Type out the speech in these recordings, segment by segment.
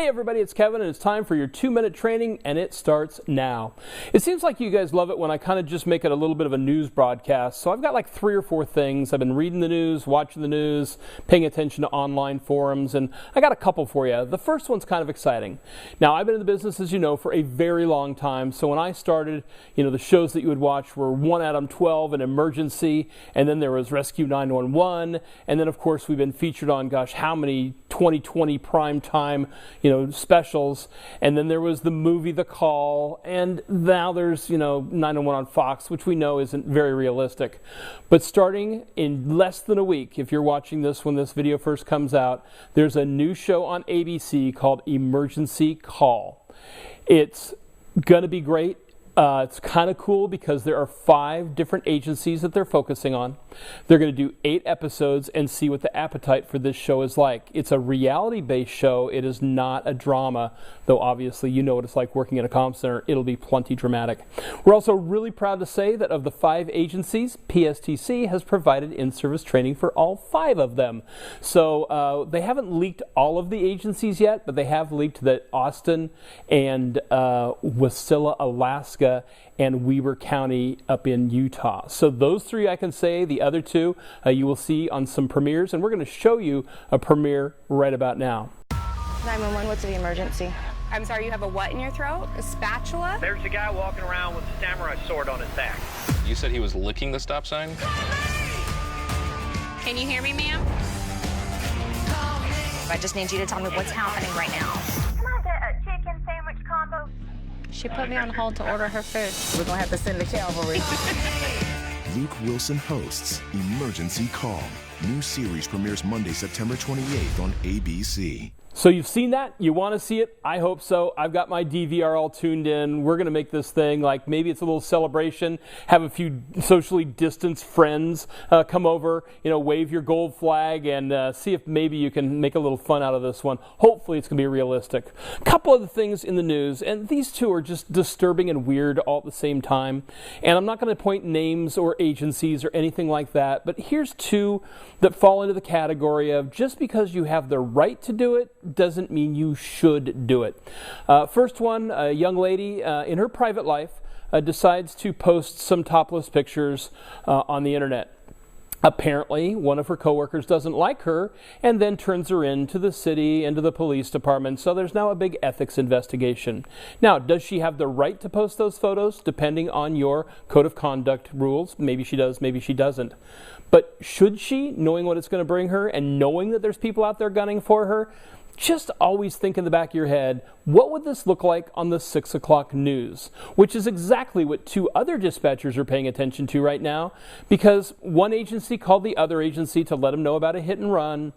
Hey everybody, it's Kevin and it's time for your 2-minute training and it starts now. It seems like you guys love it when I kind of just make it a little bit of a news broadcast. So I've got like 3 or 4 things. I've been reading the news, watching the news, paying attention to online forums, and I got a couple for you. The first one's kind of exciting. Now I've been in the business, as you know, for a very long time. So when I started, the shows that you would watch were 1 Adam 12 and Emergency, and then there was Rescue 911, and then of course we've been featured on, how many 2020 prime time specials, and then there was the movie The Call, and now there's 911 on Fox, which we know isn't very realistic. But starting in less than a week, if you're watching this when this video first comes out, there's a new show on ABC called Emergency Call. It's gonna be great. It's kind of cool because there are 5 different agencies that they're focusing on. They're going to do 8 episodes and see what the appetite for this show is like. It's a reality-based show. It is not a drama, though obviously you know what it's like working in a comm center. It'll be plenty dramatic. We're also really proud to say that of the 5 agencies, PSTC has provided in-service training for all 5 of them. So they haven't leaked all of the agencies yet, but they have leaked that Austin and Wasilla, Alaska, and Weber County up in Utah. So those 3 I can say. The other 2 you will see on some premieres, and we're going to show you a premiere right about now. 911, what's the emergency? I'm sorry, you have a what in your throat? A spatula? There's a guy walking around with a samurai sword on his back. You said he was licking the stop sign? Can you hear me, ma'am? I just need you to tell me what's happening right now. Can I get a chicken sandwich combo? She put me on hold to order her food. We're gonna have to send the cavalry. Luke Wilson hosts Emergency Call. New series premieres Monday, September 28th on ABC. So you've seen that? You want to see it? I hope so. I've got my DVR all tuned in. We're going to make this thing like maybe it's a little celebration. Have a few socially distanced friends come over, wave your gold flag and see if maybe you can make a little fun out of this one. Hopefully it's going to be realistic. A couple of the things in the news, and these 2 are just disturbing and weird all at the same time. And I'm not going to point names or agencies or anything like that, but here's 2 that fall into the category of just because you have the right to do it doesn't mean you should do it. First one, a young lady in her private life decides to post some topless pictures on the internet. Apparently, one of her coworkers doesn't like her and then turns her in to the city and to the police department. So there's now a big ethics investigation. Now, does she have the right to post those photos? Depending on your code of conduct rules. Maybe she does, maybe she doesn't. But should she, knowing what it's going to bring her and knowing that there's people out there gunning for her? Just always think in the back of your head, what would this look like on the 6 o'clock news? Which is exactly what 2 other dispatchers are paying attention to right now, because one agency called the other agency to let them know about a hit and run.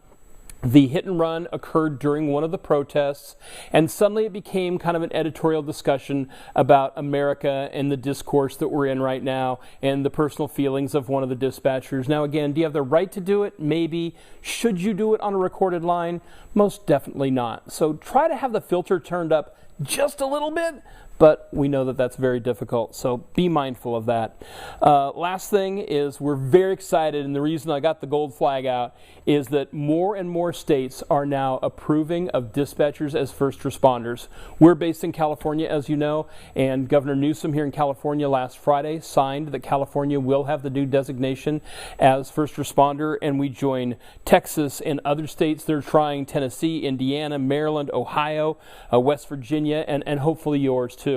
The hit and run occurred during one of the protests, and suddenly it became kind of an editorial discussion about America and the discourse that we're in right now and the personal feelings of one of the dispatchers. Now again, do you have the right to do it? Maybe. Should you do it on a recorded line? Most definitely not. So try to have the filter turned up just a little bit, but we know that that's very difficult, so be mindful of that. Last thing is we're very excited, and the reason I got the gold flag out is that more and more states are now approving of dispatchers as first responders. We're based in California, as you know, and Governor Newsom here in California last Friday signed that California will have the new designation as first responder, and we join Texas and other states that are trying, Tennessee, Indiana, Maryland, Ohio, West Virginia, and hopefully yours too.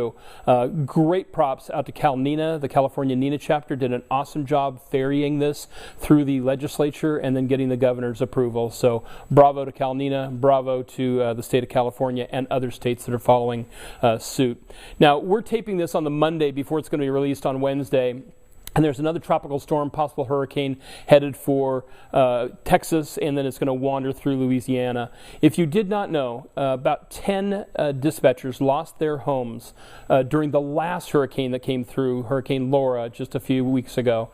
Great props out to Cal NENA. The California NENA chapter did an awesome job ferrying this through the legislature and then getting the governor's approval. So bravo to Cal NENA, bravo to the state of California and other states that are following suit. Now, we're taping this on the Monday before it's going to be released on Wednesday. And there's another tropical storm, possible hurricane, headed for Texas, and then it's going to wander through Louisiana. If you did not know, about 10 dispatchers lost their homes during the last hurricane that came through, Hurricane Laura, just a few weeks ago.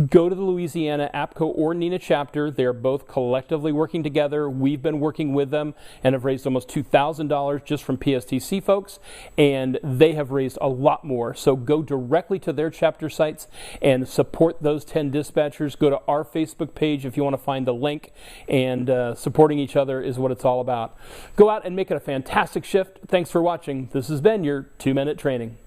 Go to the Louisiana APCO or NENA chapter. They're both collectively working together. We've been working with them and have raised almost $2,000 just from PSTC folks, and they have raised a lot more. So go directly to their chapter sites and support those 10 dispatchers. Go to our Facebook page if you want to find the link, and supporting each other is what it's all about. Go out and make it a fantastic shift. Thanks for watching. This has been your 2-Minute Training.